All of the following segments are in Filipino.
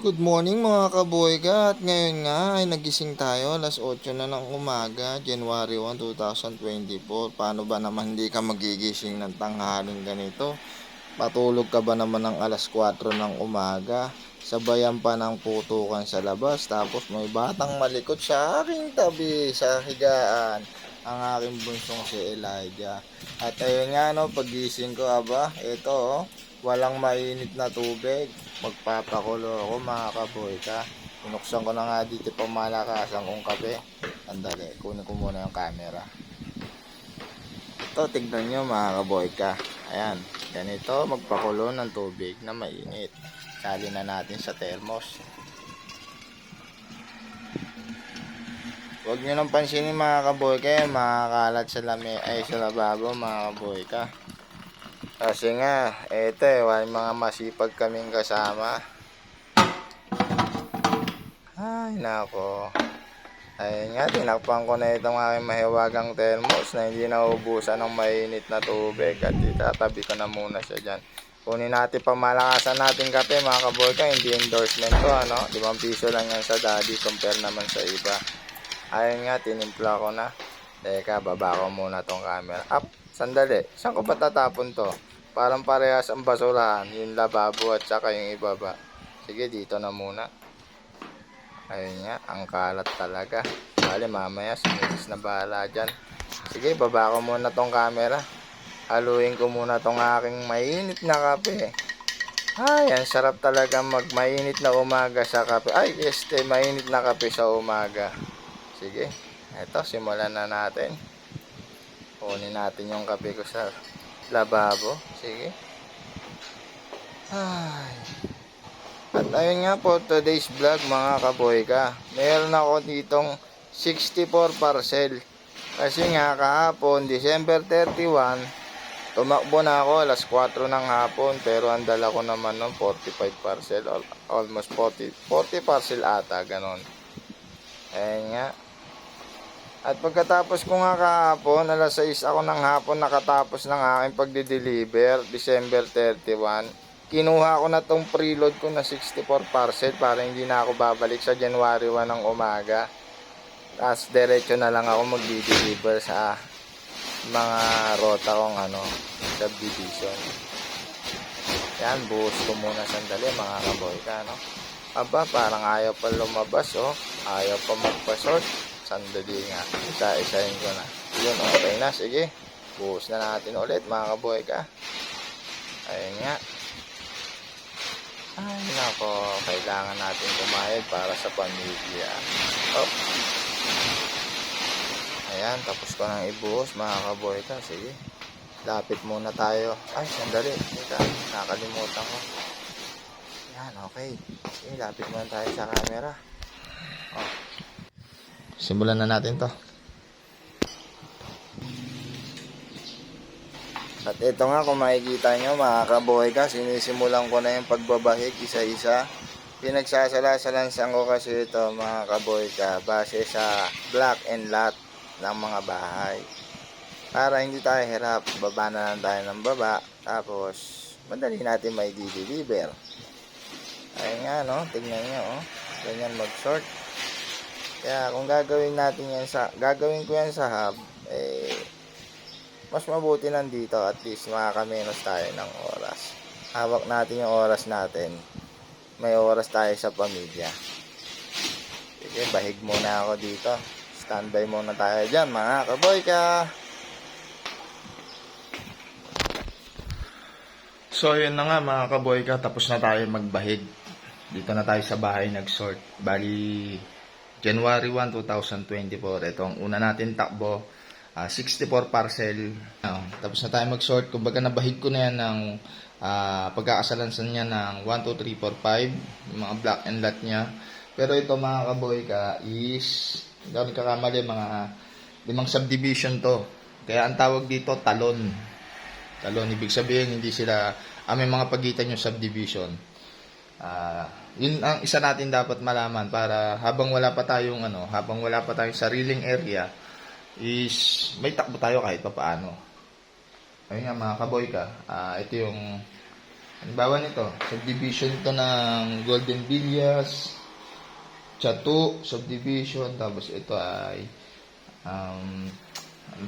Good morning mga kaboyga, at ngayon nga ay nagising tayo alas 8 na ng umaga, January 1, 2024. Paano ba naman hindi ka magigising ng tanghaling ganito? Patulog ka ba naman ng alas 4 ng umaga? Sabayan pa ng putukan sa labas, tapos may batang malikot sa aking tabi sa higaan, ang aking bunsong si Elijah. At ayun nga no, pagising ko ito walang mainit na tubig. Magpapakulo ako mga kaboy ka. Pinuksan ko na nga dito pamalakas kong kape. Andali, kunin ko muna yung camera. Ito, tignan nyo mga kaboy ka. Ayan, ganito magpakulo ng tubig na mainit. Sali na natin sa thermos. Huwag nyo nang pansinin mga kaboy ka, makakalat sa sa lababo mga kaboy ka. Kasi nga, eto may mga masipag kaming kasama. Ay, nako. Ayun nga, tinakpan ko na itong aking mahiwagang thermos na hindi naubusan ng mainit na tubig. At itatabi ko na muna siya dyan. Kunin natin pamalakasan natin kape mga kaboyka. Hindi endorsement to, ano? 5 piso lang yan sa daddy compare naman sa iba. Ayun nga, tinimpla ko na. Teka, baba ko muna tong camera. Up, sandali. Saan ko ba tatapon to? Parang parehas ang basurahan. Yung lababo at saka yung ibaba. Sige, dito na muna. Ayun nga, ang kalat talaga. Bale, mamaya, sinilis na bahala dyan. Sige, baba ko muna tong camera. Haluin ko muna tong aking mainit na kape. Ay, ang sarap talaga magmainit na umaga sa kape. Ay, mainit na kape sa umaga. Sige, eto, simulan na natin. Kunin natin yung kape ko sa lababo. Sige. Ay. At ayun nga po, today's vlog mga kaboyka. Meron ako ditong 64 parcel. Kasi nga kahapon, December 31, tumakbo na ako alas 4 ng hapon. Pero ang dala ko naman ng 45 parcel. Almost 40 parcel ata, ganon. Ayun nga. At pagkatapos ko nga kahapon, alas 6 ako ng hapon nakatapos ng aking pagde-deliver, December 31. Kinuha ko na tong preload ko na 64 parcel para hindi na ako babalik sa January 1 ng umaga. Tapos diretso na lang ako magde-deliver sa mga rota kong subdivision. Yan, buhos ko muna sandali mga kaboyka, no? Aba, parang ayaw pa lumabas, oh. Ayaw pa magpasort. Sandali nga, isa-isahin ko na. Yun, okay na, sige. Buhos na natin ulit mga kaboyka. Ayun nga. Ay, nako, kailangan natin kumayad para sa pamilya. Oh. Ayan, tapos ko nang ibuhos mga kaboyka. Sige, lapit muna tayo. Ay, sandali, teka, nakalimutan ko. Yan, okay. Sige, lapit muna tayo sa camera. Oh. Simulan na natin to. At ito nga, kung makikita nyo mga kaboyka, sinisimulan ko na yung pagbabahig isa-isa. Pinagsasalasalansan ko kasi ito mga kaboyka base sa block and lot ng mga bahay. Para hindi tayo hirap, baba na lang tayo ng baba. Tapos, madali natin may deliver. Ayun nga, no? Tingnan nyo, oh. Ganyan mag-sort. Kaya kung gagawin ko yan sa hub, mas mabuti nandito, at least makakamenos tayo ng oras. Hawak natin yung oras natin. May oras tayo sa pamilya. Sige, bahig muna ako dito. Standby muna tayo dyan mga kaboyka. So yun na nga mga kaboyka, tapos na tayo magbahig. Dito na tayo sa bahay nag-sort. Bali, January 1, 2024. Ito ang una natin takbo. 64 parcel. Tapos na tayo mag-sort. Kumbaga nabahig ko na yan ng pagkakasalansan niya ng 1, 2, 3, 4, 5. Yung mga block and lot niya. Pero ito mga kaboyka is, hindi ako nagkakamali, mga 5 subdivision to. Kaya ang tawag dito talon. Talon, ibig sabihin hindi sila, may mga pagitan yung subdivision. Yun ang isa natin dapat malaman para habang wala pa tayong sariling area, is may takbo tayo kahit pa paano. Ayun nga mga kaboyka, ito yung Halimbawa nito, subdivision ito ng Golden Villas, Chateau, subdivision, tapos ito ay ano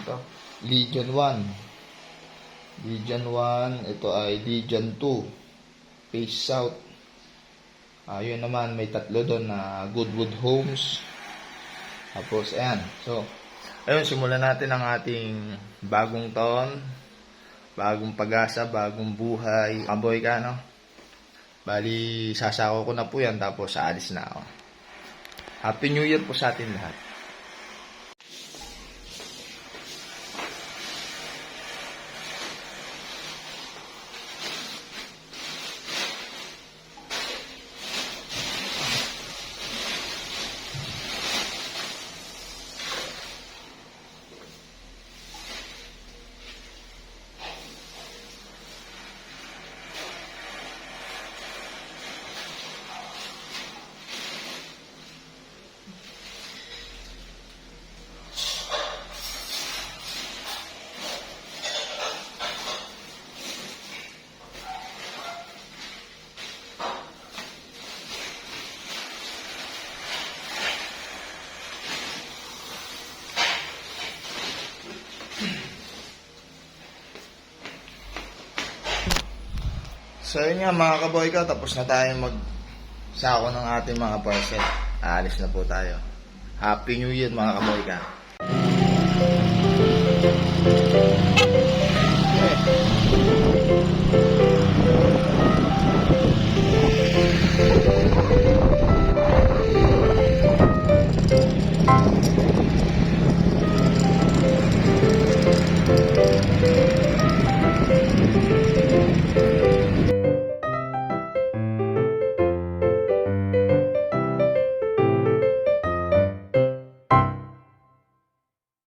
to? Legion 1. Legion 1, ito ay Legion 2. Face South. Yun naman, may tatlo doon na Goodwood Homes. Tapos, ayan. So, ayun, simulan natin ang ating bagong taon. Bagong pag-asa, bagong buhay. Kaboy ka, no? Bali, sasako ko na po yan, tapos aalis na ako. Happy New Year po sa atin lahat. So yun nga mga kaboy ka, tapos na tayo magsako ng ating mga parcel. Aalis na po tayo. Happy New Year mga kaboy ka.